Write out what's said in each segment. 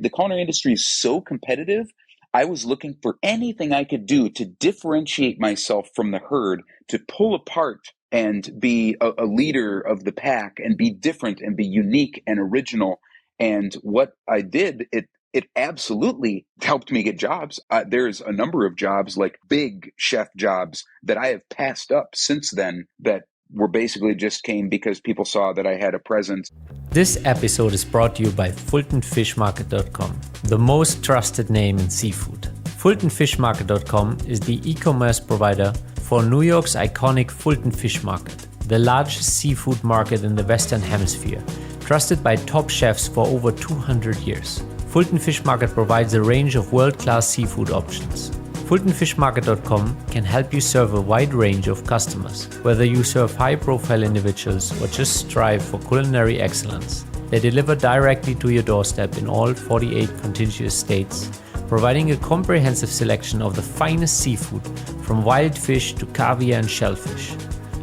The culinary industry is so competitive. I was looking for anything I could do to differentiate myself from the herd, to pull apart and be a leader of the pack and be different and be unique and original. And what I did, it absolutely helped me get jobs. There's a number of jobs, like big chef jobs, that I have passed up since then that were basically just came because people saw that I had a presence. This episode is brought to you by FultonFishMarket.com, the most trusted name in seafood. FultonFishMarket.com is the e-commerce provider for New York's iconic Fulton Fish Market, the largest seafood market in the Western Hemisphere, trusted by top chefs for over 200 years. Fulton Fish Market provides a range of world-class seafood options. FultonFishMarket.com can help you serve a wide range of customers, whether you serve high-profile individuals or just strive for culinary excellence. They deliver directly to your doorstep in all 48 contiguous states, providing a comprehensive selection of the finest seafood, from wild fish to caviar and shellfish.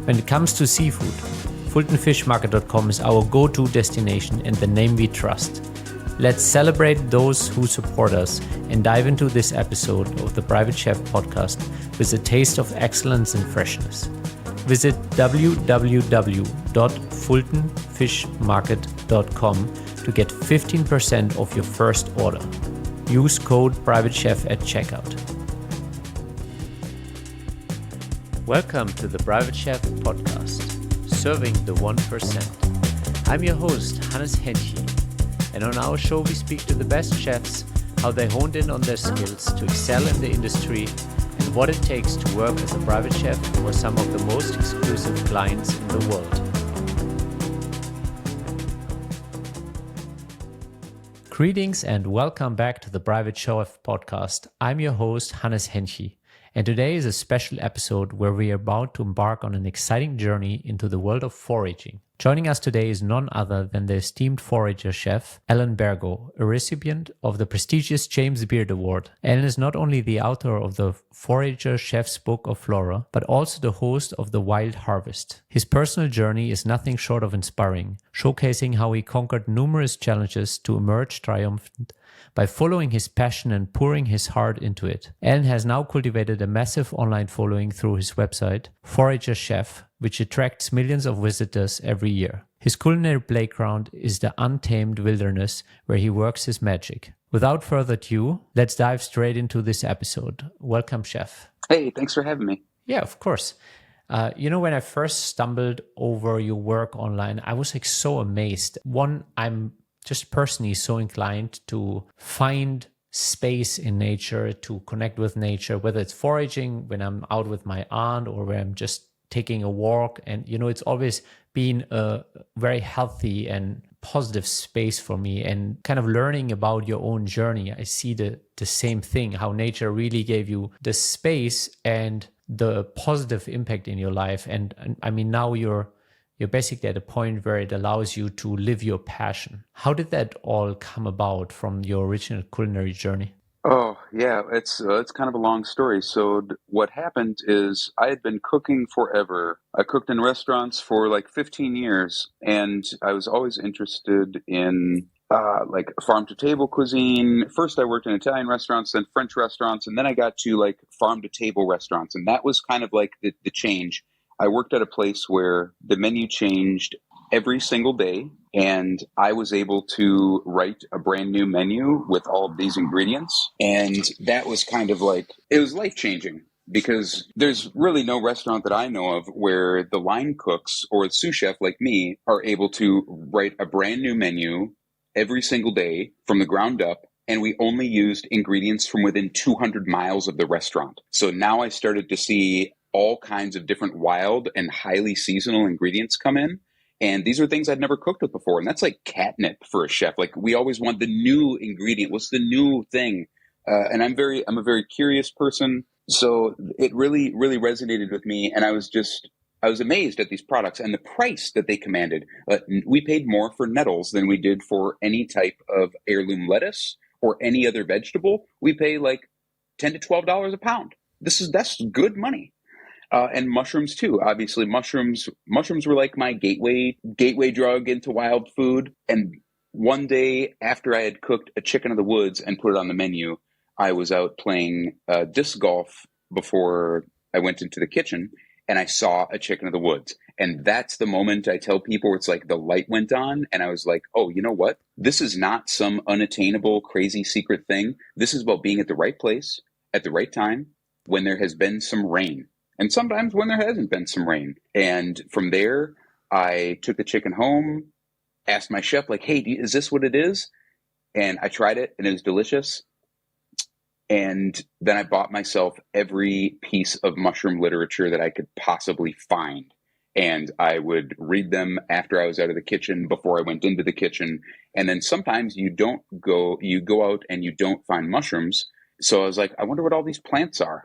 When it comes to seafood, FultonFishMarket.com is our go-to destination and the name we trust. Let's celebrate those who support us and dive into this episode of the Private Chef podcast with a taste of excellence and freshness. Visit www.fultonfishmarket.com to get 15% off your first order. Use code PrivateChef at checkout. Welcome to the Private Chef podcast, serving the 1%. I'm your host, Hennche. And on our show, we speak to the best chefs, how they honed in on their skills to excel in the industry, and what it takes to work as a private chef for some of the most exclusive clients in the world. Greetings and welcome back to the Private Chef podcast. I'm your host, Hennche. And today is a special episode where we are about to embark on an exciting journey into the world of foraging. Joining us today is none other than the esteemed Forager chef, Alan Bergo, a recipient of the prestigious James Beard Award. Alan is not only the author of the Forager Chef's Book of Flora, but also the host of The Wild Harvest. His personal journey is nothing short of inspiring, showcasing how he conquered numerous challenges to emerge triumphant by following his passion and pouring his heart into it. Alan has now cultivated a massive online following through his website, Forager Chef, which attracts millions of visitors every year. His culinary playground is the untamed wilderness where he works his magic. Without further ado, let's dive straight into this episode. Welcome, Chef. Hey, thanks for having me. Yeah, of course. When I first stumbled over your work online, I was so amazed. One, I'm just personally so inclined to find space in nature, to connect with nature, whether it's foraging, when I'm out with my aunt, or when I'm just taking a walk. And, it's always been a very healthy and positive space for me. And kind of learning about your own journey, I see the same thing, how nature really gave you the space and the positive impact in your life. And I mean, now you're basically at a point where it allows you to live your passion. How did that all come about from your original culinary journey? Oh, yeah, it's kind of a long story. So what happened is I had been cooking forever. I cooked in restaurants for like 15 years, and I was always interested in like farm-to-table cuisine. First, I worked in Italian restaurants, then French restaurants, and then I got to like farm-to-table restaurants, and that was kind of like the change. I worked at a place where the menu changed every single day, and I was able to write a brand new menu with all of these ingredients. And that was kind of like, it was life-changing, because there's really no restaurant that I know of where the line cooks or a sous chef like me are able to write a brand new menu every single day from the ground up. And we only used ingredients from within 200 miles of the restaurant. So now I started to see all kinds of different wild and highly seasonal ingredients come in. And these are things I'd never cooked with before. And that's like catnip for a chef. Like, we always want the new ingredient. What's the new thing? And I'm a very curious person. So it really, really resonated with me. And I was amazed at these products and the price that they commanded. We paid more for nettles than we did for any type of heirloom lettuce or any other vegetable. We pay like $10 to $12 a pound. That's good money. And mushrooms too. Obviously, mushrooms were like my gateway drug into wild food. And one day after I had cooked a chicken of the woods and put it on the menu, I was out playing disc golf before I went into the kitchen, and I saw a chicken of the woods. And that's the moment I tell people, it's like the light went on, and I was like, oh, you know what? This is not some unattainable, crazy secret thing. This is about being at the right place at the right time when there has been some rain, and sometimes when there hasn't been some rain. And from there, I took the chicken home, asked my chef, like, hey, is this what it is? And I tried it, and it was delicious. And then I bought myself every piece of mushroom literature that I could possibly find. And I would read them after I was out of the kitchen, before I went into the kitchen. And then sometimes you go out and you don't find mushrooms. So I was like, I wonder what all these plants are.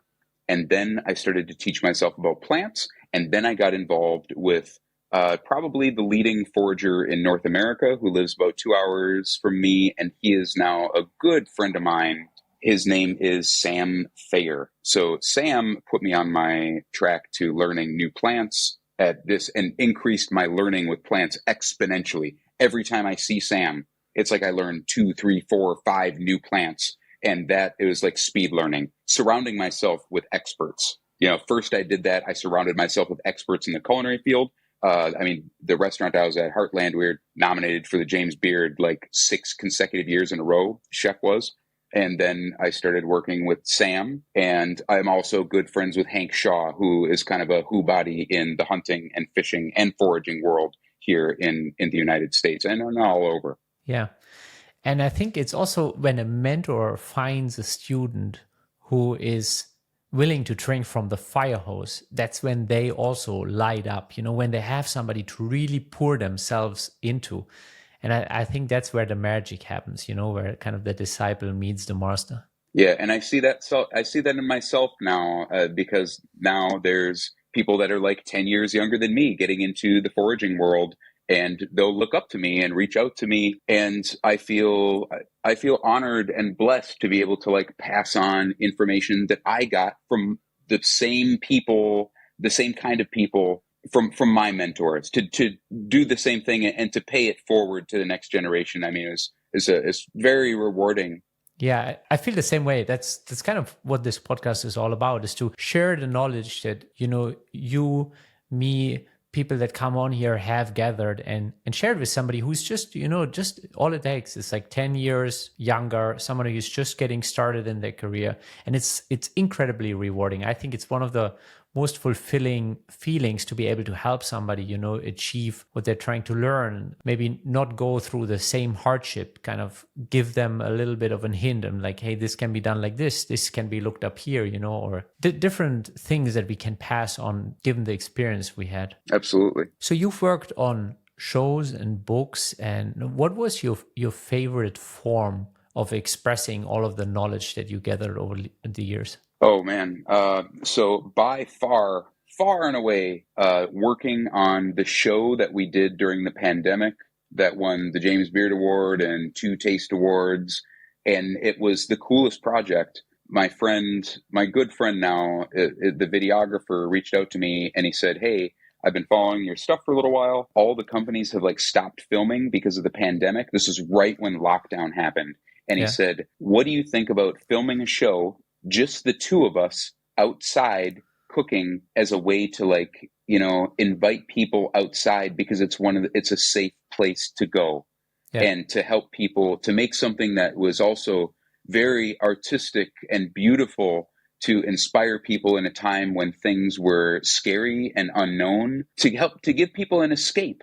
And then I started to teach myself about plants. And then I got involved with probably the leading forager in North America, who lives about 2 hours from me. And he is now a good friend of mine. His name is Sam Thayer. So Sam put me on my track to learning new plants at this, and increased my learning with plants exponentially. Every time I see Sam, it's like I learn 2, 3, 4, 5 new plants. And that it was like speed learning, surrounding myself with experts. First I did that. I surrounded myself with experts in the culinary field. The restaurant I was at, Heartland, we were nominated for the James Beard like 6 consecutive years in a row. Chef was. And then I started working with Sam, and I'm also good friends with Hennche, who is kind of a who body in the hunting and fishing and foraging world here in the United States and all over. Yeah. And I think it's also when a mentor finds a student who is willing to drink from the fire hose, that's when they also light up, when they have somebody to really pour themselves into. And I think that's where the magic happens, where kind of the disciple meets the master. Yeah, and I see that. So I see that in myself now, because now there's people that are like 10 years younger than me getting into the foraging world, and they'll look up to me and reach out to me, and I feel honored and blessed to be able to like pass on information that I got from the same people, the same kind of people from my mentors, to do the same thing and to pay it forward to the next generation. I mean, it's very rewarding. Yeah, I feel the same way. That's kind of what this podcast is all about, is to share the knowledge that, you, me, people that come on here have gathered and shared with somebody who's just, just all it takes is like 10 years younger, somebody who's just getting started in their career. And it's incredibly rewarding. I think it's one of the most fulfilling feelings to be able to help somebody, achieve what they're trying to learn, maybe not go through the same hardship, kind of give them a little bit of a hint and like, hey, this can be done like this can be looked up here, or different things that we can pass on given the experience we had. Absolutely. So you've worked on shows and books, and what was your favorite form of expressing all of the knowledge that you gathered over the years? Oh, man. So by far and away, working on the show that we did during the pandemic that won the James Beard Award and 2 Taste Awards. And it was the coolest project. My good friend now, the videographer, reached out to me and he said, hey, I've been following your stuff for a little while. All the companies have like stopped filming because of the pandemic. This is right when lockdown happened. And he said, what do you think about filming a show, just the 2 of us outside cooking, as a way to like, invite people outside, because it's a safe place to go, and to help people, to make something that was also very artistic and beautiful, to inspire people in a time when things were scary and unknown, to give people an escape.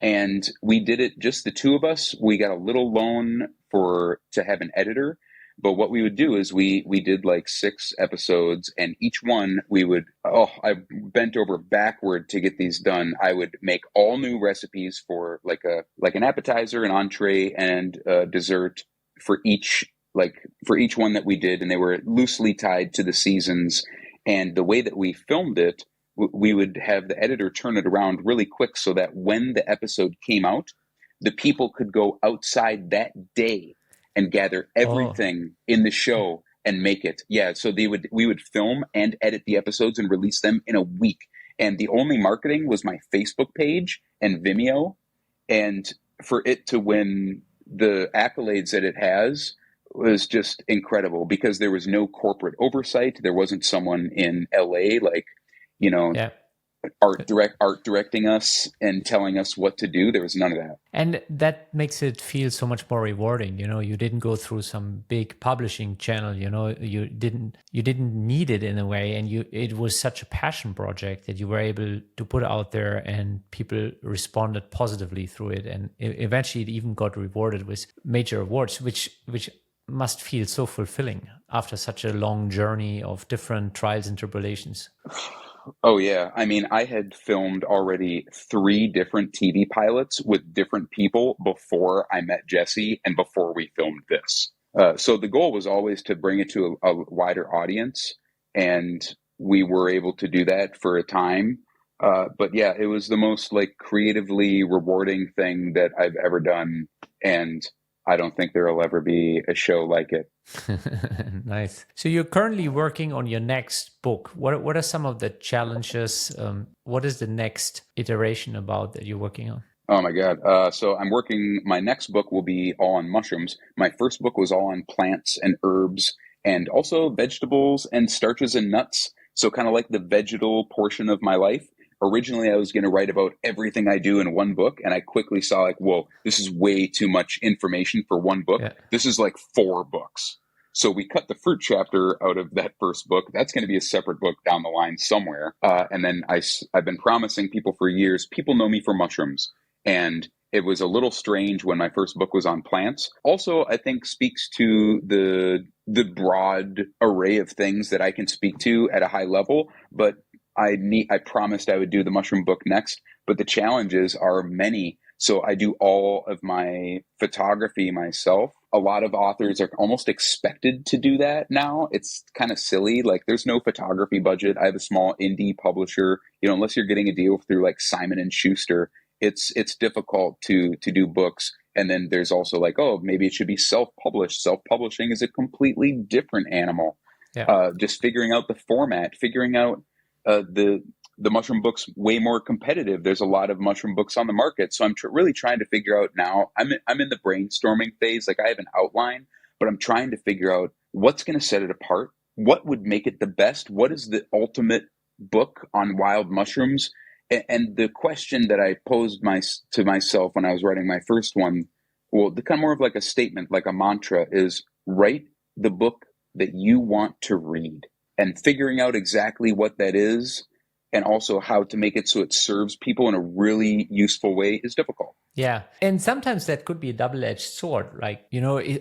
And we did it, just the 2 of us. We got a little loan to have an editor. But what we would do is we did like 6 episodes, and each one I bent over backward to get these done. I would make all new recipes for like an appetizer, an entree, and a dessert for each one that we did. And they were loosely tied to the seasons. And the way that we filmed it, we would have the editor turn it around really quick so that when the episode came out, the people could go outside that day and gather everything in the show and make it. Yeah, so we would film and edit the episodes and release them in a week. And the only marketing was my Facebook page and Vimeo. And for it to win the accolades that it has was just incredible because there was no corporate oversight. There wasn't someone in LA, like, you know, Yeah. art directing us and telling us what to do. There was none of that. And that makes it feel so much more rewarding. You didn't go through some big publishing channel, you didn't need it in a way. And it was such a passion project that you were able to put out there, and people responded positively through it. And eventually it even got rewarded with major awards, which must feel so fulfilling after such a long journey of different trials and tribulations. Oh yeah. I mean, I had filmed already 3 different TV pilots with different people before I met Jesse and before we filmed this. So the goal was always to bring it to a wider audience, and we were able to do that for a time. But yeah, it was the most like creatively rewarding thing that I've ever done, and I don't think there will ever be a show like it. Nice. So you're currently working on your next book. What are some of the challenges? What is the next iteration about that you're working on? Oh my God. So my next book will be all on mushrooms. My first book was all on plants and herbs and also vegetables and starches and nuts. So kind of like the vegetal portion of my life. Originally, I was going to write about everything I do in one book. And I quickly saw like, whoa, this is way too much information for one book. Yeah. This is like 4 books. So we cut the fruit chapter out of that first book. That's going to be a separate book down the line somewhere. And then I've been promising people for years, people know me for mushrooms. And it was a little strange when my first book was on plants. Also, I think speaks to the broad array of things that I can speak to at a high level. But I promised I would do the mushroom book next, but the challenges are many. So I do all of my photography myself. A lot of authors are almost expected to do that now. It's kind of silly. Like there's no photography budget. I have a small indie publisher. Unless you're getting a deal through like Simon and Schuster, it's difficult to do books. And then there's also like, oh, maybe it should be self-published. Self-publishing is a completely different animal. Yeah. Just figuring out the format, figuring out the mushroom book's way more competitive. There's a lot of mushroom books on the market. So I'm really trying to figure out now, I'm in the brainstorming phase. Like I have an outline, but I'm trying to figure out what's going to set it apart. What would make it the best? What is the ultimate book on wild mushrooms? And the question that I posed to myself when I was writing my first one, well, the kind of more of like a statement, like a mantra, is write the book that you want to read. And figuring out exactly what that is, and also how to make it so it serves people in a really useful way, is difficult. Yeah. And sometimes that could be a double-edged sword. Like,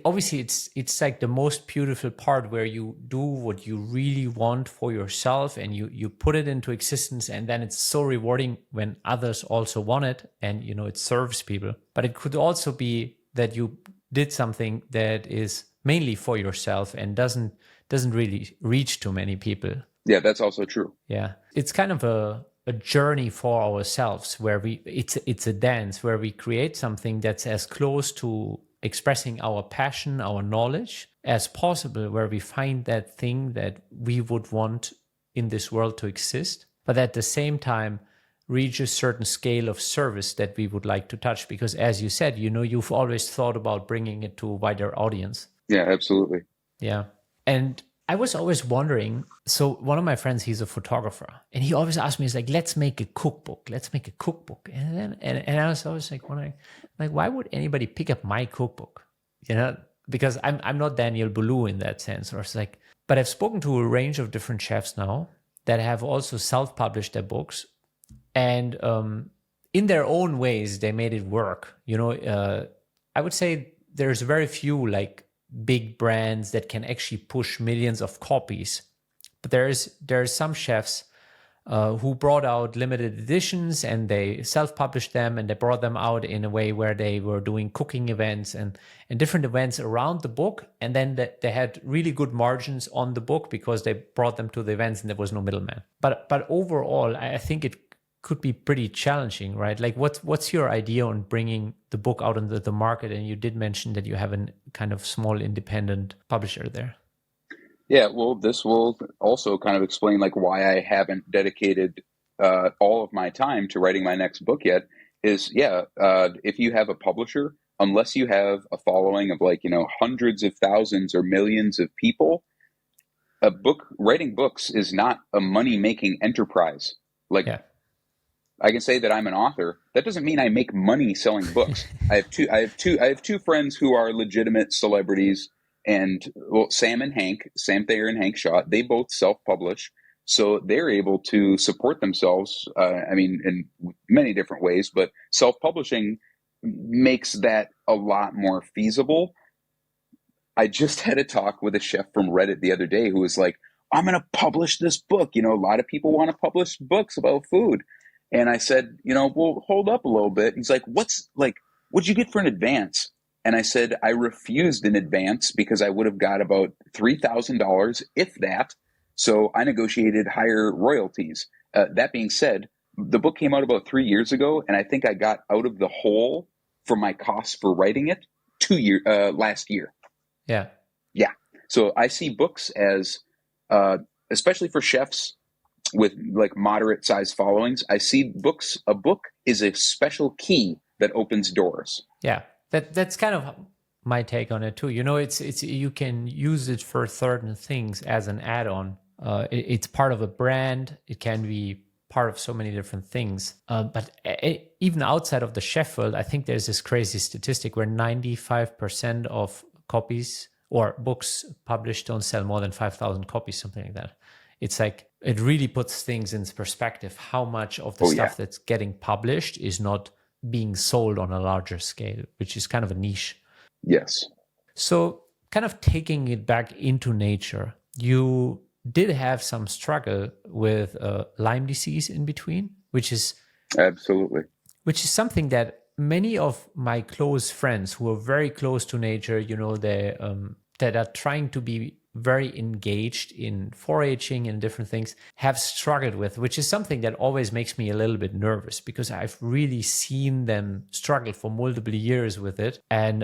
obviously it's like the most beautiful part where you do what you really want for yourself and you put it into existence, and then it's so rewarding when others also want it and, it serves people. But it could also be that you did something that is mainly for yourself and doesn't really reach too many people. Yeah, that's also true. Yeah. It's kind of a journey for ourselves where it's a dance where we create something that's as close to expressing our passion, our knowledge as possible, where we find that thing that we would want in this world to exist, but at the same time reach a certain scale of service that we would like to touch. Because as you said, you've always thought about bringing it to a wider audience. Yeah, absolutely. Yeah. And I was always wondering, so one of my friends, he's a photographer, and he always asked me, he's like, let's make a cookbook. And I was always like wondering, like, why would anybody pick up my cookbook? Because I'm not Daniel Boulou in that sense. Or it's like, but I've spoken to a range of different chefs now that have also self-published their books. And in their own ways, they made it work. I would say there's very few like big brands that can actually push millions of copies. But there's some chefs who brought out limited editions, and they self-published them, and they brought them out in a way where they were doing cooking events and different events around the book. And then they had really good margins on the book because they brought them to the events and there was no middleman. But overall, I think it could be pretty challenging, right? Like what's your idea on bringing the book out into the market? And you did mention that you have a kind of small independent publisher there. Yeah, well, this will also kind of explain like why I haven't dedicated all of my time to writing my next book yet. is, if you have a publisher, unless you have a following of like, hundreds of thousands or millions of people, writing books is not a money-making enterprise. Like, Yeah. I can say that I'm an author. That doesn't mean I make money selling books. I have two friends who are legitimate celebrities, and Sam Thayer and Hank Shaw, they both self-publish. So they're able to support themselves, in many different ways, but self-publishing makes that a lot more feasible. I just had a talk with a chef from Reddit the other day who was like, I'm going to publish this book. A lot of people want to publish books about food. And I said, well, hold up a little bit. He's like, what'd you get for an advance? And I said, I refused an advance because I would have got about $3,000, if that. So I negotiated higher royalties. That being said, the book came out about 3 years ago, and I think I got out of the hole for my costs for writing it last year. Yeah. Yeah. So I see books as, especially for chefs with like moderate sized followings, I see a book is a special key that opens doors. Yeah. That's kind of my take on it too. It's you can use it for certain things as an add-on. It's part of a brand. It can be part of so many different things. But even outside of the chef world, I think there's this crazy statistic where 95% of copies or books published don't sell more than 5,000 copies, something like that. It's like, it really puts things in perspective, how much of the stuff that's getting published is not being sold on a larger scale, which is kind of a niche. Yes. So kind of taking it back into nature, you did have some struggle with Lyme disease in between, which is absolutely, which is something that many of my close friends who are very close to nature, they that are trying to be very engaged in foraging and different things have struggled with, which is something that always makes me a little bit nervous because I've really seen them struggle for multiple years with it. And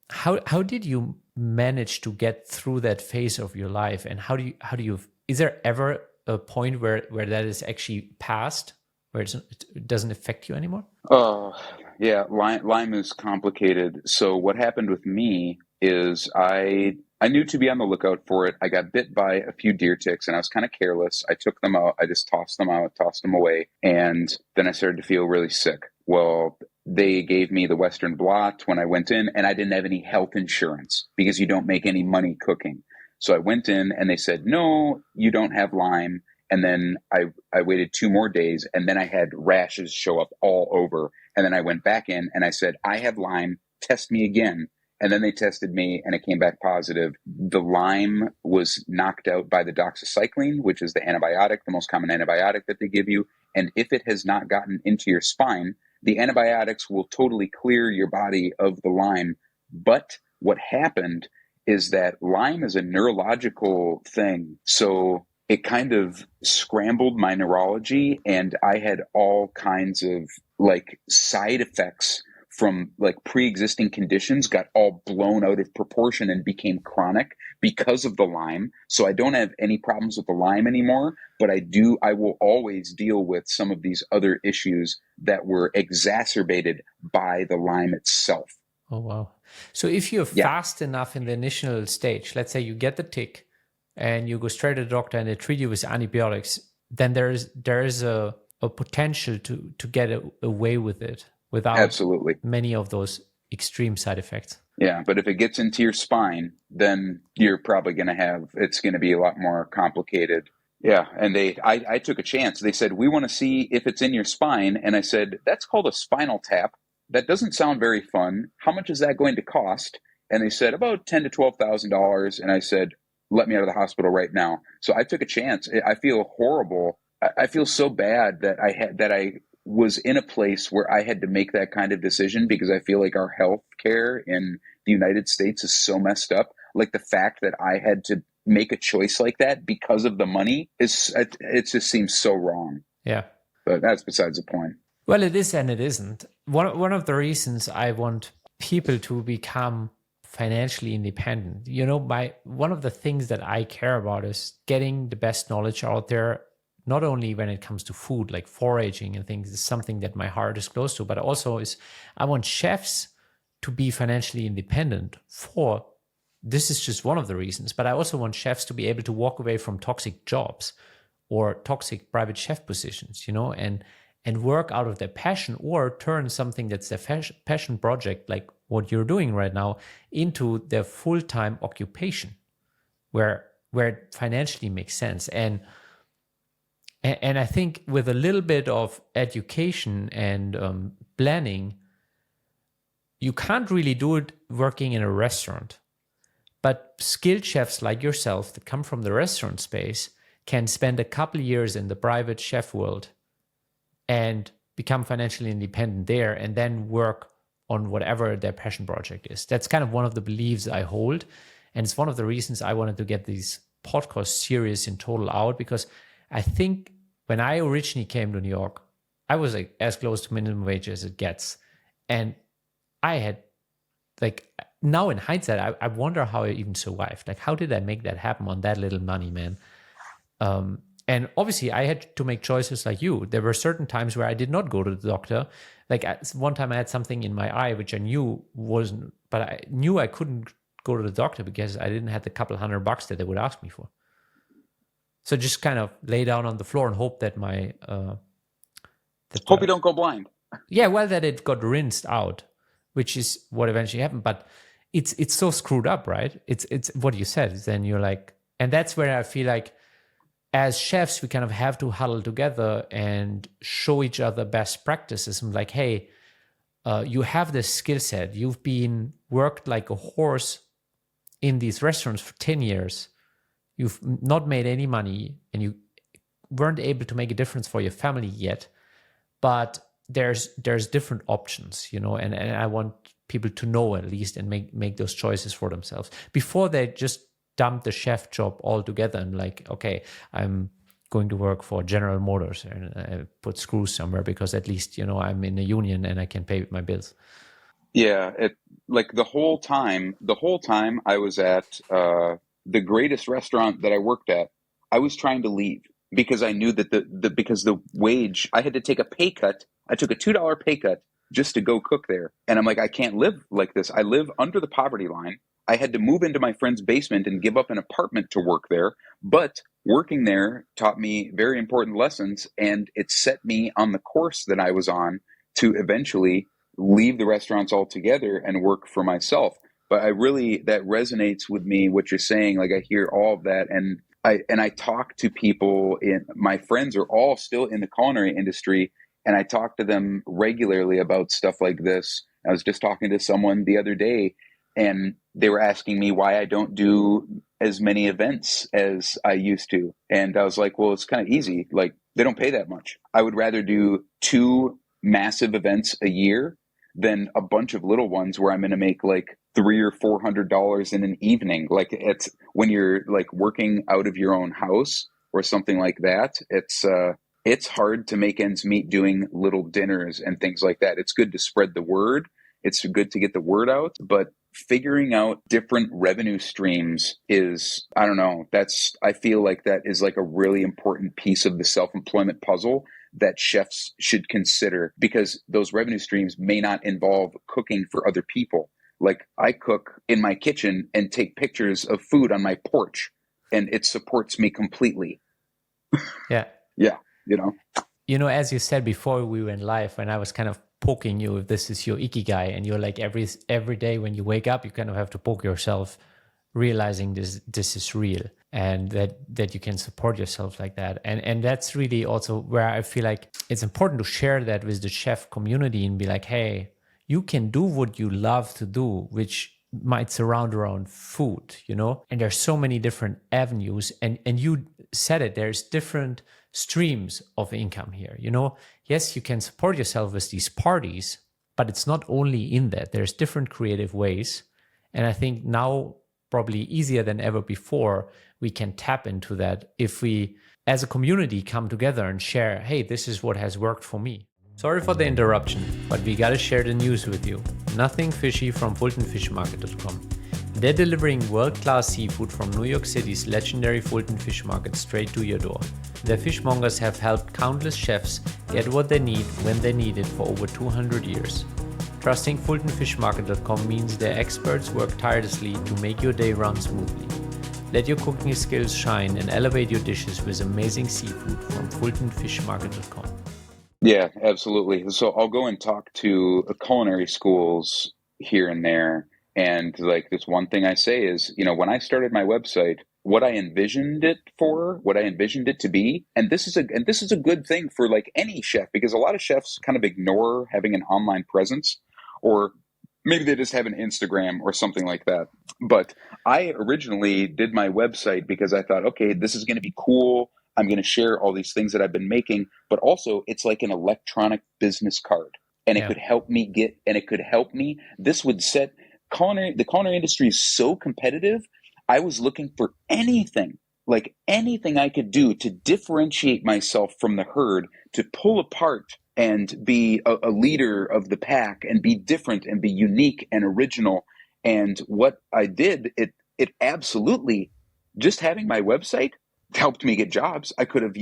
how did you manage to get through that phase of your life? And how do you is there ever a point where that is actually past, where it doesn't affect you anymore? Oh, yeah. Lyme is complicated. So what happened with me is I knew to be on the lookout for it. I got bit by a few deer ticks and I was kind of careless. I took them out. I just tossed them out, tossed them away. And then I started to feel really sick. Well, they gave me the Western blot when I went in, and I didn't have any health insurance because you don't make any money cooking. So I went in and they said, no, you don't have Lyme. And then I waited 2 more days, and then I had rashes show up all over. And then I went back in and I said, I have Lyme, test me again. And then they tested me and it came back positive. The Lyme was knocked out by the doxycycline, which is the antibiotic, the most common antibiotic that they give you. And if it has not gotten into your spine, the antibiotics will totally clear your body of the Lyme. But what happened is that Lyme is a neurological thing. So it kind of scrambled my neurology, and I had all kinds of like side effects from like pre-existing conditions got all blown out of proportion and became chronic because of the Lyme. So I don't have any problems with the Lyme anymore, but I will always deal with some of these other issues that were exacerbated by the Lyme itself. Oh, wow. So if you're fast enough in the initial stage, let's say you get the tick and you go straight to the doctor and they treat you with antibiotics, then there is a potential to get away with it without absolutely many of those extreme side effects. Yeah, but if it gets into your spine, then you're probably going to it's going to be a lot more complicated. Yeah, and I took a chance. They said, we want to see if it's in your spine. And I said, that's called a spinal tap. That doesn't sound very fun. How much is that going to cost? And they said, about $10,000 to $12,000. And I said, let me out of the hospital right now. So I took a chance. I feel horrible. I feel so bad that I was in a place where I had to make that kind of decision because I feel like our health care in the United States is so messed up. Like the fact that I had to make a choice like that because of the money it just seems so wrong. Yeah. But that's besides the point. Well, it is and it isn't. One of the reasons I want people to become financially independent, one of the things that I care about is getting the best knowledge out there, not only when it comes to food, like foraging and things, is something that my heart is close to, but also is I want chefs to be financially independent for, this is just one of the reasons, but I also want chefs to be able to walk away from toxic jobs or toxic private chef positions, and work out of their passion, or turn something that's their passion project, like what you're doing right now, into their full-time occupation, where it financially makes sense. And I think with a little bit of education and planning, you can't really do it working in a restaurant. But skilled chefs like yourself that come from the restaurant space can spend a couple years in the private chef world and become financially independent there, and then work on whatever their passion project is. That's kind of one of the beliefs I hold. And it's one of the reasons I wanted to get these podcast series in total out, because I think when I originally came to New York, I was like as close to minimum wage as it gets. And I had, like, now in hindsight, I wonder how I even survived. Like, how did I make that happen on that little money, man? And obviously, I had to make choices like you. There were certain times where I did not go to the doctor. Like one time I had something in my eye, which I knew wasn't, but I knew I couldn't go to the doctor because I didn't have the couple $100 that they would ask me for. So just kind of lay down on the floor and hope that my... hope you don't go blind. Yeah, well, that it got rinsed out, which is what eventually happened. But it's so screwed up, right? It's what you said. Then you're like, and that's where I feel like, as chefs, we kind of have to huddle together and show each other best practices. I'm like, hey, you have this skill set. You've been worked like a horse in these restaurants for 10 years. You've not made any money and you weren't able to make a difference for your family yet. But there's different options, and I want people to know at least and make those choices for themselves before they just dump the chef job altogether and like, okay, I'm going to work for General Motors and I put screws somewhere because at least, I'm in a union and I can pay my bills. Yeah. Like the whole time I was at the greatest restaurant that I worked at, I was trying to leave because I knew that because the wage, I had to take a pay cut. I took a $2 pay cut just to go cook there. And I'm like, I can't live like this. I live under the poverty line. I had to move into my friend's basement and give up an apartment to work there. But working there taught me very important lessons, and it set me on the course that I was on to eventually leave the restaurants altogether and work for myself. But that resonates with me, what you're saying. Like I hear all of that, and I talk to people my friends are all still in the culinary industry, and I talk to them regularly about stuff like this. I was just talking to someone the other day, and they were asking me why I don't do as many events as I used to. And I was like, well, it's kind of easy. Like, they don't pay that much. I would rather do 2 massive events a year than a bunch of little ones where I'm going to make like $300 or $400 in an evening. Like, it's when you're like working out of your own house or something like that, it's hard to make ends meet doing little dinners and things like that. It's good to spread the word. It's good to get the word out, but figuring out different revenue streams is, I don't know, I feel like that is like a really important piece of the self-employment puzzle that chefs should consider, because those revenue streams may not involve cooking for other people. Like, I cook in my kitchen and take pictures of food on my porch, and it supports me completely. Yeah. Yeah. As you said before we went live, when I was kind of poking you if this is your ikigai, and you're like every day when you wake up you kind of have to poke yourself, realizing this is real, and that you can support yourself like that, and that's really also where I feel like it's important to share that with the chef community and be like, hey, you can do what you love to do, which might surround around food, and there's so many different avenues, and you said it, there's different streams of income here. Yes, you can support yourself with these parties, but it's not only in that. There's different creative ways, and I think now probably easier than ever before we can tap into that if we as a community come together and share, hey, this is what has worked for me. Sorry for the interruption, but we gotta share the news with you. Nothing fishy from FultonFishMarket.com. They're delivering world-class seafood from New York City's legendary Fulton Fish Market straight to your door. Their fishmongers have helped countless chefs get what they need when they need it for over 200 years. Trusting FultonFishMarket.com means their experts work tirelessly to make your day run smoothly. Let your cooking skills shine and elevate your dishes with amazing seafood from FultonFishMarket.com. Yeah, absolutely. So I'll go and talk to culinary schools here and there. And like this one thing I say is, when I started my website, what I envisioned it for, what I envisioned it to be, and this is a good thing for like any chef, because a lot of chefs kind of ignore having an online presence, or maybe they just have an Instagram or something like that. But I originally did my website because I thought, okay, this is going to be cool. I'm going to share all these things that I've been making, but also it's like an electronic business card, and it could help me this would set the culinary industry is so competitive. I was looking for anything I could do to differentiate myself from the herd, to pull apart and be a leader of the pack and be different and be unique and original. And what I did, it absolutely, just having my website helped me get jobs. I could have,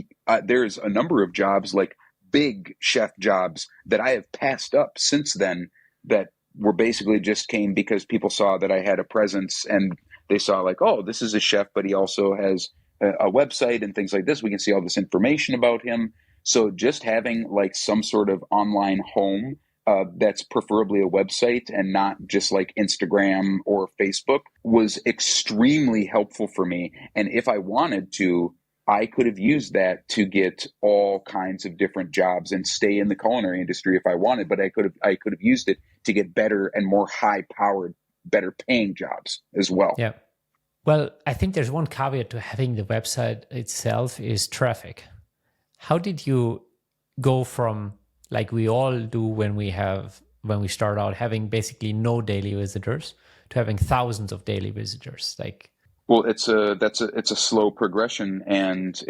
there's a number of jobs, like big chef jobs, that I have passed up since then, that were basically just came because people saw that I had a presence, and they saw like, oh, this is a chef, but he also has a website and things like this. We can see all this information about him. So just having like some sort of online home that's preferably a website and not just like Instagram or Facebook was extremely helpful for me. And if I wanted to, I could have used that to get all kinds of different jobs and stay in the culinary industry if I wanted, but I could have used it to get better and more high-powered, better paying jobs as well. Yeah. Well, I think there's one caveat to having the website itself is traffic. How did you go from, like we all do when we start out, having basically no daily visitors to having thousands of daily visitors? Well, it's a slow progression, and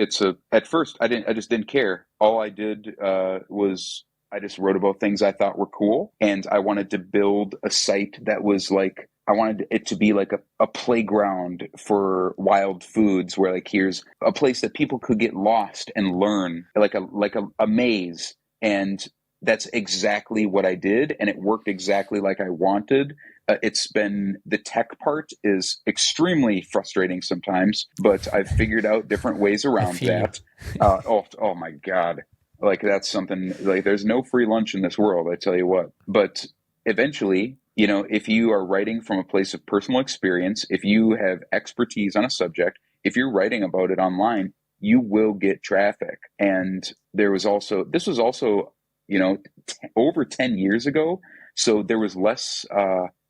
at first I just didn't care. All I did was I just wrote about things I thought were cool, and I wanted to build a site that was like, I wanted it to be like a playground for wild foods, where like here's a place that people could get lost and learn, like a maze. And that's exactly what I did, and it worked exactly like I wanted. The tech part is extremely frustrating sometimes, but I've figured out different ways around that. Oh my God. Like that's something, like there's no free lunch in this world, I tell you what. But eventually, if you are writing from a place of personal experience, if you have expertise on a subject, if you're writing about it online, you will get traffic. And this was also, over 10 years ago. So there was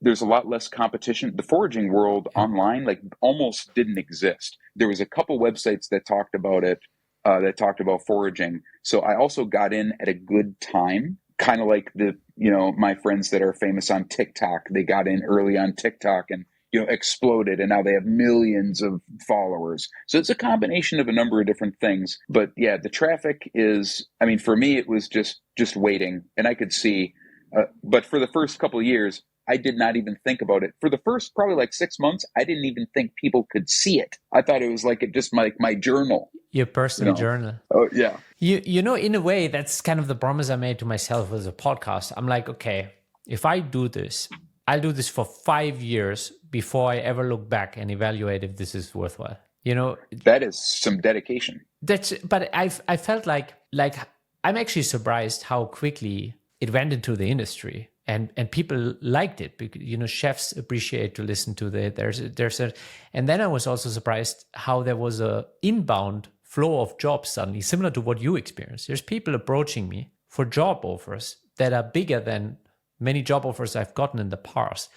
there's a lot less competition. The foraging world online, like almost didn't exist. There was a couple websites that talked about it, that talked about foraging. So I also got in at a good time, kind of like my friends that are famous on TikTok. They got in early on TikTok and, exploded, and now they have millions of followers. So it's a combination of a number of different things. But yeah, the traffic is, for me, it was just waiting, and I could see, but for the first couple of years, I did not even think about it. For the first probably like 6 months, I didn't even think people could see it. I thought it was like just my journal. Your personal journal. Oh, yeah. In a way, that's kind of the promise I made to myself with a podcast. I'm like, okay, if I do this, I'll do this for 5 years before I ever look back and evaluate if this is worthwhile. That is some dedication. But I felt like I'm actually surprised how quickly it went into the industry. And people liked it because, chefs appreciate to listen to and then I was also surprised how there was a inbound flow of jobs suddenly, similar to what you experienced. There's people approaching me for job offers that are bigger than many job offers I've gotten in the past.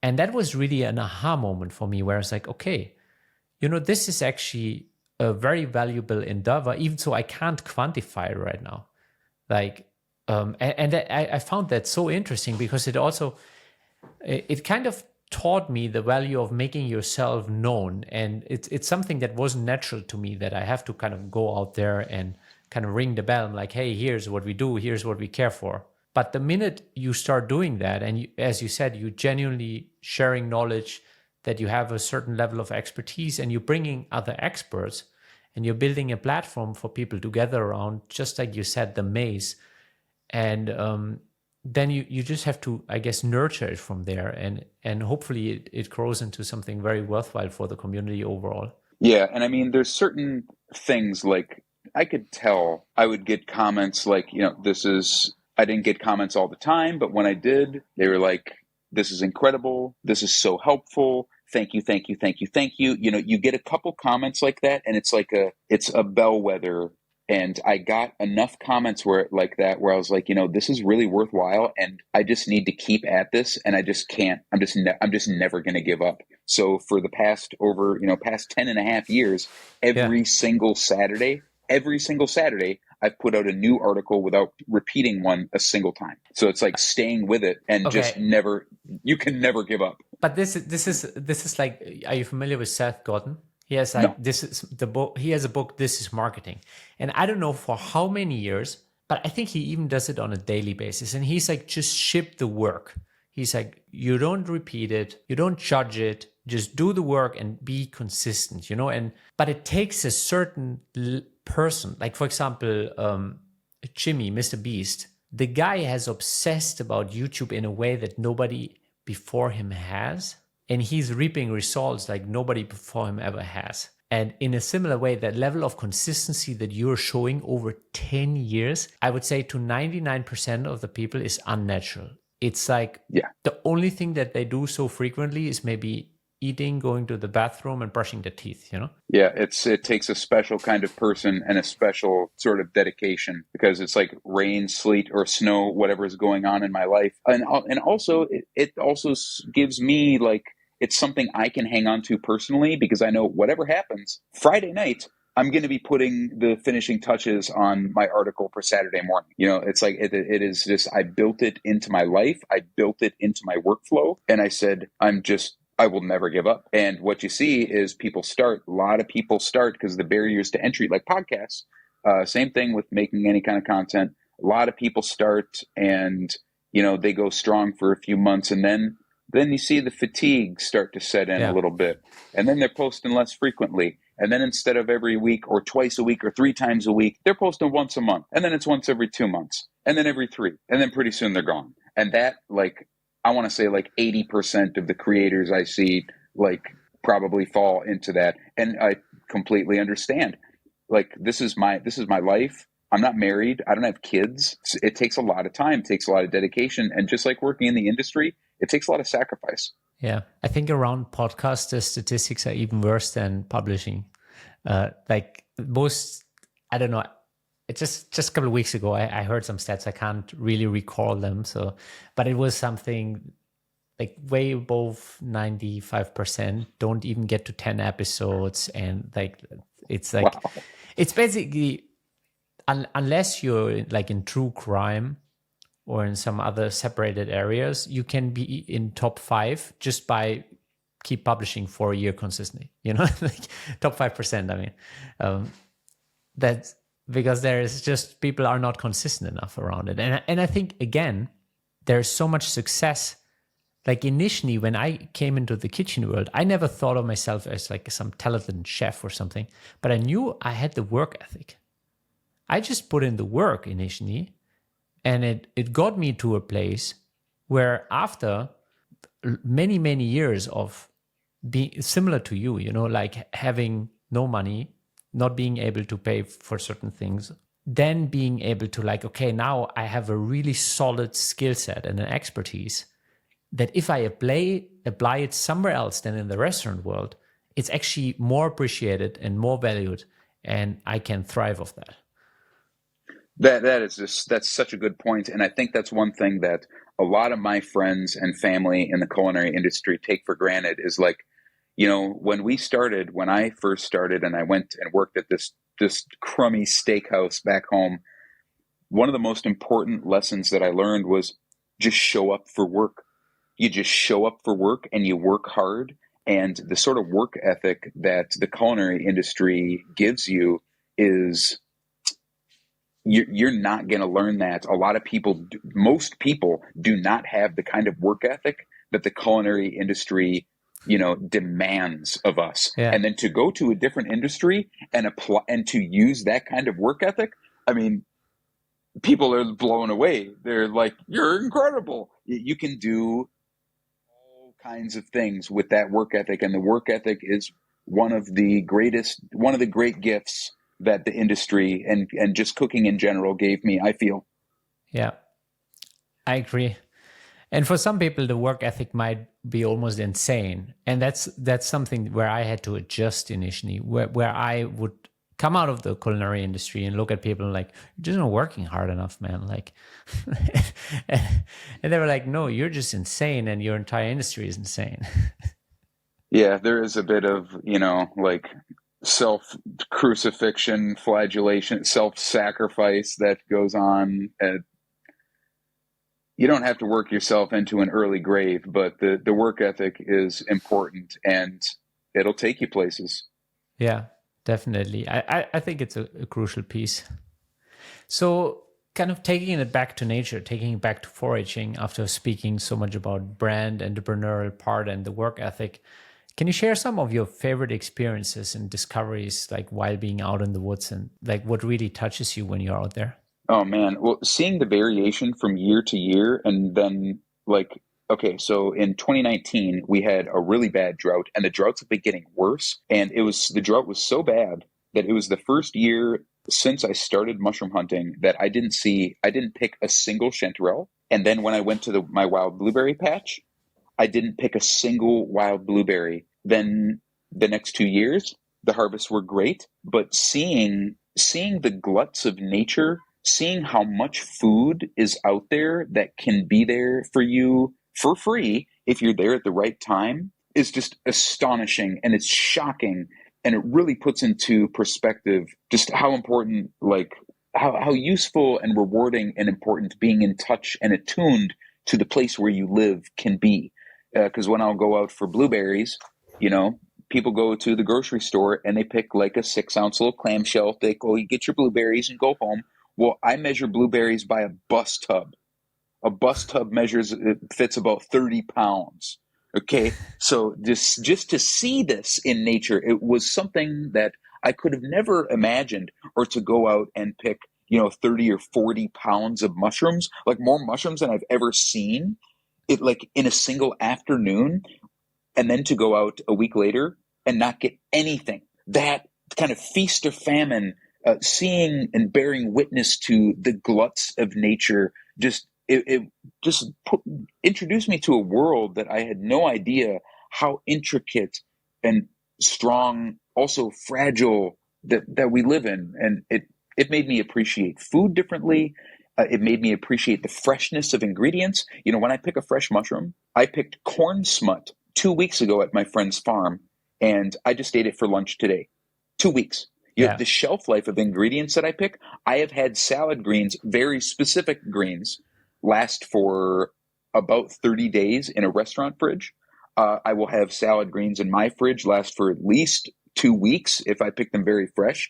And that was really an aha moment for me, where I was like, okay, this is actually a very valuable endeavor, even though I can't quantify it right now. I found that so interesting because it kind of taught me the value of making yourself known. And it's something that wasn't natural to me, that I have to kind of go out there and kind of ring the bell. I'm like, hey, here's what we do. Here's what we care for. But the minute you start doing that, and as you said, you genuinely sharing knowledge, that you have a certain level of expertise and you're bringing other experts and you're building a platform for people to gather around, just like you said, the maze. And then you just have to, I guess, nurture it from there. And hopefully it grows into something very worthwhile for the community overall. Yeah, and I mean, there's certain things like I could tell I would get comments like, I didn't get comments all the time, but when I did, they were like, this is incredible. This is so helpful. Thank you, thank you, thank you, thank you. You get a couple comments like that, and it's a bellwether. And I got enough comments where I was like, this is really worthwhile, and I just need to keep at this, and I just can't. I'm just never going to give up. So for the past 10 and a half years, every single Saturday, I've put out a new article without repeating one a single time. So it's like staying with it and just you can never give up. But this is like, are you familiar with Seth Godin? He has This is the book. He has a book, This is Marketing. And I don't know for how many years, but I think he even does it on a daily basis. And he's like, just ship the work. He's like, you don't repeat it, you don't judge it, just do the work and be consistent, but it takes a certain person, like for example, Jimmy, Mr. Beast. The guy has obsessed about YouTube in a way that nobody before him has. And he's reaping results like nobody before him ever has. And in a similar way, that level of consistency that you're showing over 10 years, I would say to 99% of the people is unnatural. It's like the only thing that they do so frequently is maybe eating, going to the bathroom, and brushing their teeth, Yeah, it takes a special kind of person and a special sort of dedication, because it's like rain, sleet, or snow, whatever is going on in my life. And also, it also gives me it's something I can hang on to personally, because I know whatever happens, Friday night, I'm going to be putting the finishing touches on my article for Saturday morning. It's like, it is just, I built it into my life. I built it into my workflow. And I said, I will never give up. And what you see is a lot of people start because the barriers to entry, like podcasts, same thing with making any kind of content. A lot of people start and, they go strong for a few months, and then you see the fatigue start to set in a little bit. And then they're posting less frequently. And then instead of every week or twice a week or 3 times a week, they're posting once a month. And then it's once every 2 months. And then every 3. And then pretty soon they're gone. And that, I want to say 80% of the creators I see probably fall into that. And I completely understand. This is my life. I'm not married. I don't have kids. It takes a lot of time. It takes a lot of dedication. And just like working in the industry, it takes a lot of sacrifice. Yeah. I think around podcasts, the statistics are even worse than publishing. Most, I don't know. It's just a couple of weeks ago, I heard some stats. I can't really recall them. But it was something like way above 95% don't even get to 10 episodes. And it's like, wow. It's basically, unless you're in true crime or in some other separated areas, you can be in top 5 just by keep publishing for a year consistently, top 5%. I mean, that's because there is just, people are not consistent enough around it. And I think, again, there's so much success. Initially, when I came into the kitchen world, I never thought of myself as some talented chef or something, but I knew I had the work ethic. I just put in the work initially, and it got me to a place where after many, many years of being similar to you, having no money, not being able to pay for certain things, then being able to okay, now I have a really solid skill set and an expertise that if I apply it somewhere else than in the restaurant world, it's actually more appreciated and more valued, and I can thrive off that. That's such a good point. And I think that's one thing that a lot of my friends and family in the culinary industry take for granted is when I first started and I went and worked at this crummy steakhouse back home, one of the most important lessons that I learned was just show up for work. You just show up for work and you work hard. And the sort of work ethic that the culinary industry gives you is you're not going to learn that. A lot of people, most people do not have the kind of work ethic that the culinary industry demands of us. Yeah. And then to go to a different industry and apply and to use that kind of work ethic, I mean, people are blown away. They're like, "You're incredible. You can do all kinds of things with that work ethic." And the work ethic is one of the great gifts that the industry and just cooking in general gave me, I feel. Yeah, I agree. And for some people, the work ethic might be almost insane, and that's something where I had to adjust initially, where I would come out of the culinary industry and look at people like, "You're just not working hard enough, man." Like, and they were like, "No, you're just insane, and your entire industry is insane." Yeah, there is a bit of, like self crucifixion, flagellation, self sacrifice that goes on. You don't have to work yourself into an early grave, but the work ethic is important and it'll take you places. Yeah, definitely. I think it's a crucial piece. So, kind of taking it back to nature, taking it back to foraging after speaking so much about brand, entrepreneurial part, and the work ethic, can you share some of your favorite experiences and discoveries, like while being out in the woods, and like what really touches you when you're out there? Oh man, well, seeing the variation from year to year, and then like, okay, so in 2019 we had a really bad drought, and the droughts have been getting worse. And the drought was so bad that it was the first year since I started mushroom hunting that I didn't pick a single chanterelle. And then when I went to my wild blueberry patch, I didn't pick a single wild blueberry. Then the next 2 years, the harvests were great, but seeing the gluts of nature, seeing how much food is out there that can be there for you for free if you're there at the right time is just astonishing, and it's shocking, and it really puts into perspective just how important, like how useful and rewarding and important being in touch and attuned to the place where you live can be. Because when I'll go out for blueberries, people go to the grocery store and they pick like a 6-ounce little clamshell. They go, you get your blueberries and go home. Well, I measure blueberries by a bus tub. A bus tub it fits about 30 pounds. Okay. So just to see this in nature, it was something that I could have never imagined, or to go out and pick, 30 or 40 pounds of mushrooms, like more mushrooms than I've ever seen it, like in a single afternoon, and then to go out a week later and not get anything. That kind of feast or famine, seeing and bearing witness to the gluts of nature, it just introduced me to a world that I had no idea how intricate and strong, also fragile, that we live in. And it made me appreciate food differently. It made me appreciate the freshness of ingredients. When I pick a fresh mushroom, I picked corn smut 2 weeks ago at my friend's farm, and I just ate it for lunch today. 2 weeks. Yeah. The shelf life of ingredients that I pick, I have had salad greens, very specific greens, last for about 30 days in a restaurant fridge. I will have salad greens in my fridge last for at least 2 weeks if I pick them very fresh.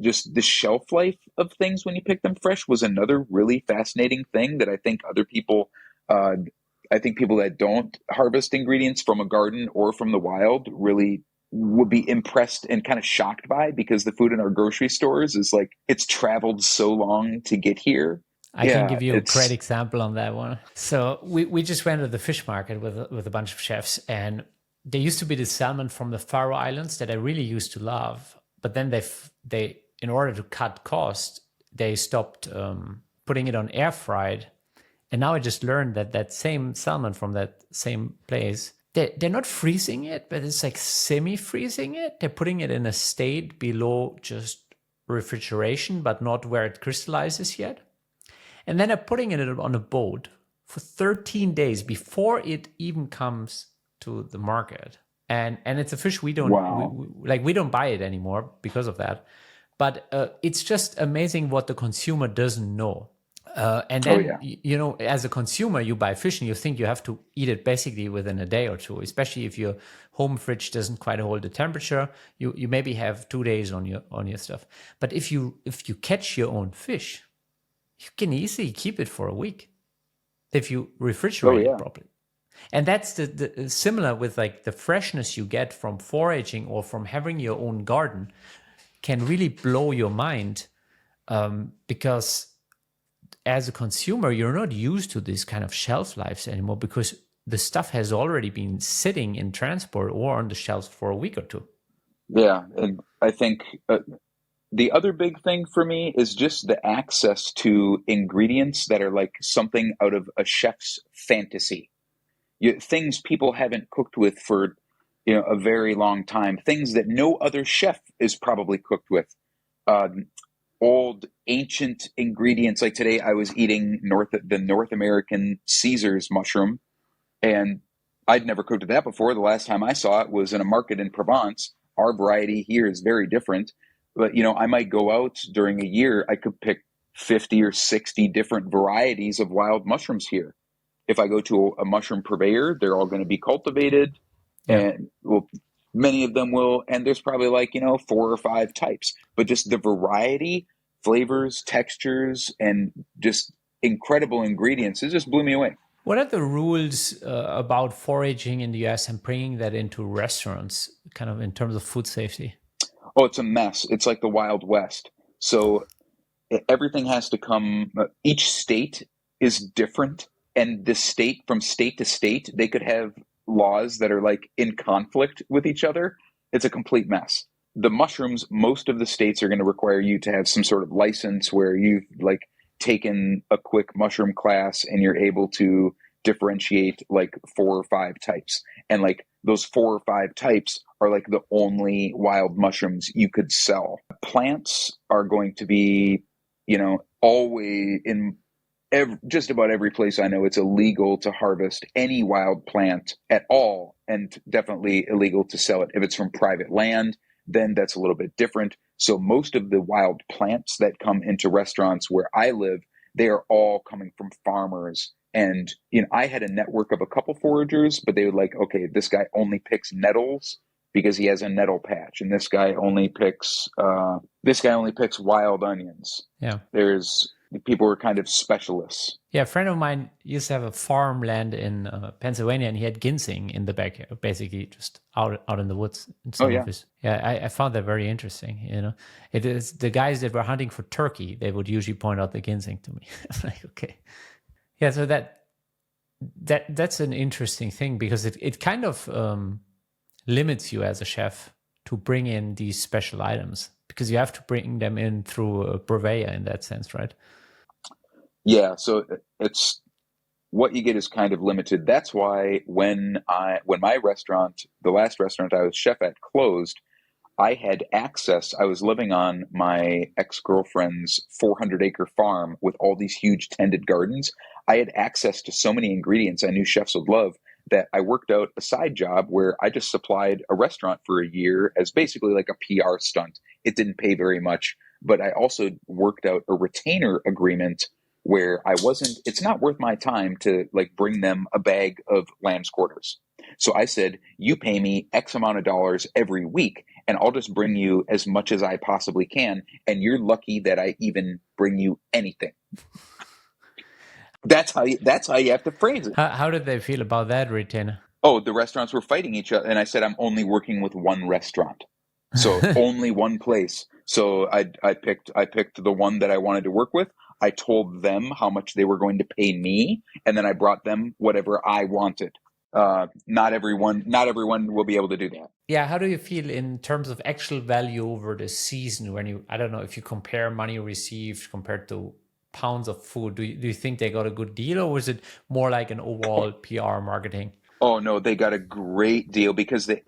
Just the shelf life of things when you pick them fresh was another really fascinating thing that I think people that don't harvest ingredients from a garden or from the wild really would be impressed and kind of shocked by, because the food in our grocery stores is like, it's traveled so long to get here. I can Yeah, give you a great example on that one. So we just went to the fish market with a bunch of chefs, and there used to be this salmon from the Faroe Islands that I really used to love. But then they in order to cut cost, they stopped putting it on air fried. And now I just learned that same salmon from that same place, they're not freezing it, but it's like semi-freezing it. They're putting it in a state below just refrigeration, but not where it crystallizes yet. And then they're putting it on a boat for 13 days before it even comes to the market. And it's a fish we don't we don't buy it anymore because of that. But it's just amazing what the consumer doesn't know. And then, as a consumer, you buy fish and you think you have to eat it basically within a day or two, especially if your home fridge doesn't quite hold the temperature. You maybe have 2 days on your stuff. But if you catch your own fish, you can easily keep it for a week if you refrigerate it properly. And that's the similar with like the freshness you get from foraging or from having your own garden can really blow your mind, because as a consumer, you're not used to this kind of shelf lives anymore because the stuff has already been sitting in transport or on the shelves for a week or two. Yeah, and I think the other big thing for me is just the access to ingredients that are like something out of a chef's fantasy. Things people haven't cooked with for a very long time. Things that no other chef is probably cooked with. Old ancient ingredients. Like today, I was eating the North American Caesar's mushroom, and I'd never cooked with that before. The last time I saw it was in a market in Provence. Our variety here is very different, but I might go out during a year. I could pick 50 or 60 different varieties of wild mushrooms here. If I go to a mushroom purveyor, they're all going to be cultivated, Yeah. and many of them will. And there's probably 4 or 5 types, but just the variety, flavors, textures, and just incredible ingredients. It just blew me away. What are the rules about foraging in the US and bringing that into restaurants, kind of in terms of food safety? Oh, it's a mess. It's like the Wild West. So everything has to come, each state is different. And the state, from state to state, they could have laws that are like in conflict with each other. It's a complete mess. The mushrooms, most of the states are going to require you to have some sort of license where you've like taken a quick mushroom class and you're able to differentiate like 4 or 5 types. And like those 4 or 5 types are like the only wild mushrooms you could sell. Plants are going to be, always in just about every place I know, it's illegal to harvest any wild plant at all, and definitely illegal to sell it. If it's from private land, then that's a little bit different. So most of the wild plants that come into restaurants where I live, they are all coming from farmers. And I had a network of a couple foragers, but they were like, okay, this guy only picks nettles because he has a nettle patch, and this guy only picks wild onions. Yeah. People were kind of specialists. Yeah, a friend of mine used to have a farmland in Pennsylvania, and he had ginseng in the backyard, basically just out in the woods. In some of his, I found that very interesting. It is the guys that were hunting for turkey, they would usually point out the ginseng to me. I'm like, okay, yeah. So that's an interesting thing because it kind of limits you as a chef to bring in these special items because you have to bring them in through a purveyor in that sense, right? Yeah, so it's what you get is kind of limited. That's why when my restaurant, the last restaurant I was chef at, closed, I had access. I was living on my ex-girlfriend's 400-acre farm with all these huge tended gardens. I had access to so many ingredients I knew chefs would love that I worked out a side job where I just supplied a restaurant for a year as basically like a PR stunt. It didn't pay very much, but I also worked out a retainer agreement where it's not worth my time to like bring them a bag of lamb's quarters. So I said, you pay me X amount of dollars every week, and I'll just bring you as much as I possibly can. And you're lucky that I even bring you anything. That's how you have to phrase it. How did they feel about that retainer? Oh, the restaurants were fighting each other. And I said, I'm only working with one restaurant. So only one place. So I picked the one that I wanted to work with. I told them how much they were going to pay me, and then I brought them whatever I wanted. Not everyone will be able to do that. Yeah, how do you feel in terms of actual value over the season when I don't know, if you compare money received compared to pounds of food, do you think they got a good deal, or was it more like an overall PR marketing? Oh no, they got a great deal because they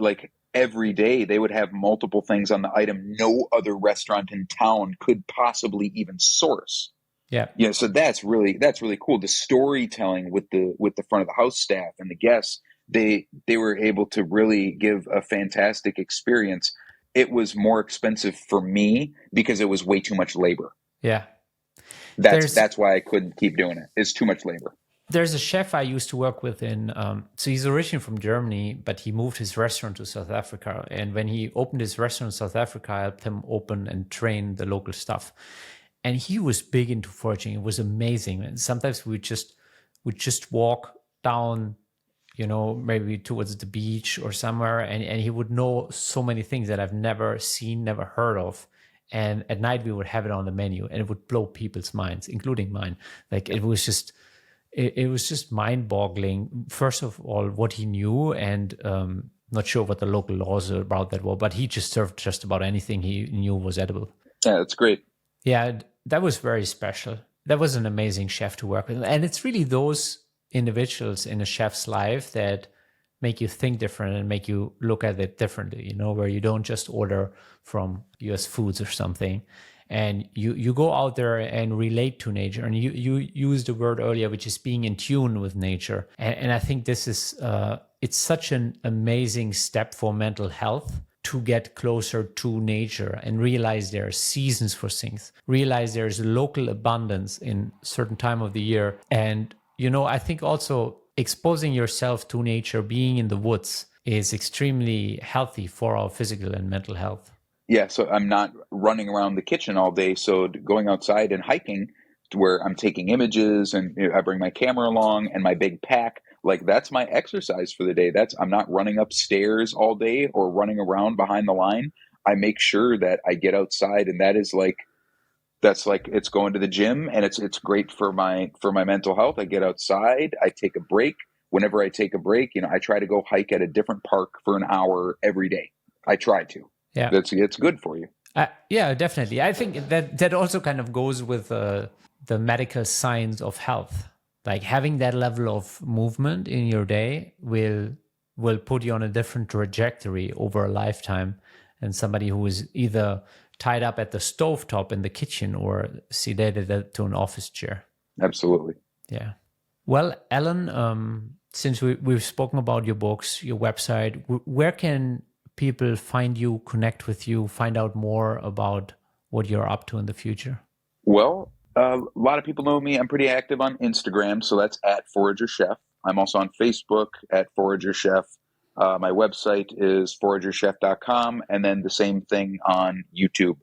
every day they would have multiple things on the item no other restaurant in town could possibly even source. Yeah. So that's really cool. The storytelling with the front of the house staff and the guests, they were able to really give a fantastic experience. It was more expensive for me because it was way too much labor. Yeah. That's why I couldn't keep doing it. It's too much labor. There's a chef I used to work with so he's originally from Germany, but he moved his restaurant to South Africa. And when he opened his restaurant in South Africa, I helped him open and train the local staff. And he was big into foraging. It was amazing. And sometimes we just walk down maybe towards the beach or somewhere, and he would know so many things that I've never seen, never heard of. And at night we would have it on the menu, and it would blow people's minds, including mine. Like it was just mind-boggling. First of all, what he knew, and not sure what the local laws about that were, but he just served just about anything he knew was edible. Yeah, that's great. Yeah, that was very special. That was an amazing chef to work with. And it's really those individuals in a chef's life that make you think different and make you look at it differently, where you don't just order from US Foods or something. And you go out there and relate to nature. And you used the word earlier, which is being in tune with nature. And I think this is, it's such an amazing step for mental health to get closer to nature and realize there are seasons for things, realize there's local abundance in certain time of the year. And, I think also exposing yourself to nature, being in the woods is extremely healthy for our physical and mental health. Yeah, so I'm not running around the kitchen all day. So going outside and hiking to where I'm taking images and I bring my camera along and my big pack, like that's my exercise for the day. I'm not running upstairs all day or running around behind the line. I make sure that I get outside, and that's like it's going to the gym, and it's great for my mental health. I get outside, I take a break. Whenever I take a break, I try to go hike at a different park for an hour every day. I try to. Yeah, it's good for you. Yeah, definitely. I think that also kind of goes with the medical science of health. Like having that level of movement in your day will put you on a different trajectory over a lifetime than somebody who is either tied up at the stovetop in the kitchen or sedated to an office chair. Absolutely. Yeah. Well, Alan, since we've spoken about your books, your website, where can people find you, connect with you, find out more about what you're up to in the future? Well, a lot of people know me. I'm pretty active on Instagram, so that's at Forager Chef. I'm also on Facebook at Forager Chef. My website is foragerchef.com, and then the same thing on YouTube.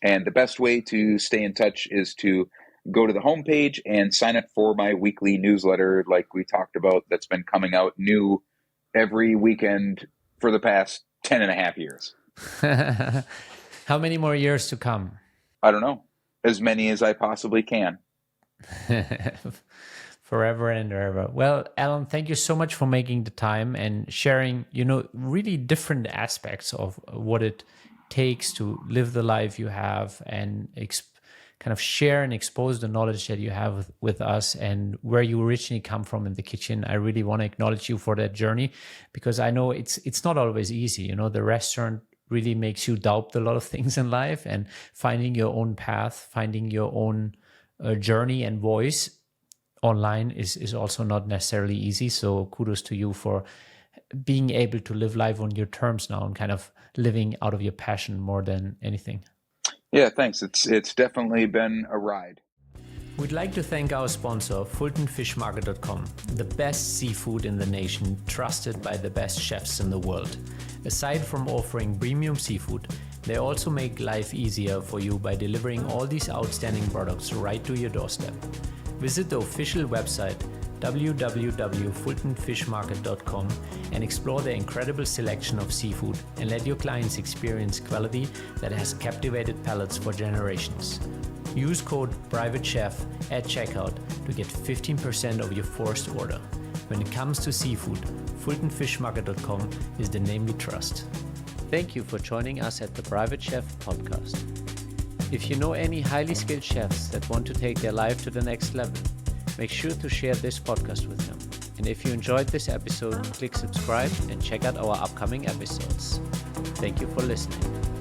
And the best way to stay in touch is to go to the homepage and sign up for my weekly newsletter, like we talked about, that's been coming out new every weekend for the past 10 and a half years. How many more years to come? I don't know. As many as I possibly can. Forever and ever. Well, Alan, thank you so much for making the time and sharing, really different aspects of what it takes to live the life you have, and kind of share and expose the knowledge that you have with us and where you originally come from in the kitchen. I really want to acknowledge you for that journey, because I know it's not always easy. The restaurant really makes you doubt a lot of things in life, and finding your own path, finding your own journey and voice online is also not necessarily easy. So kudos to you for being able to live life on your terms now and kind of living out of your passion more than anything. Yeah, thanks. It's definitely been a ride. We'd like to thank our sponsor, FultonFishMarket.com, the best seafood in the nation, trusted by the best chefs in the world. Aside from offering premium seafood, they also make life easier for you by delivering all these outstanding products right to your doorstep. Visit the official website www.fultonfishmarket.com and explore the incredible selection of seafood, and let your clients experience quality that has captivated palates for generations. Use code PRIVATECHEF at checkout to get 15% of your first order. When it comes to seafood, FultonFishMarket.com is the name we trust. Thank you for joining us at the Private Chef podcast. If you know any highly skilled chefs that want to take their life to the next level, make sure to share this podcast with them. And if you enjoyed this episode, click subscribe and check out our upcoming episodes. Thank you for listening.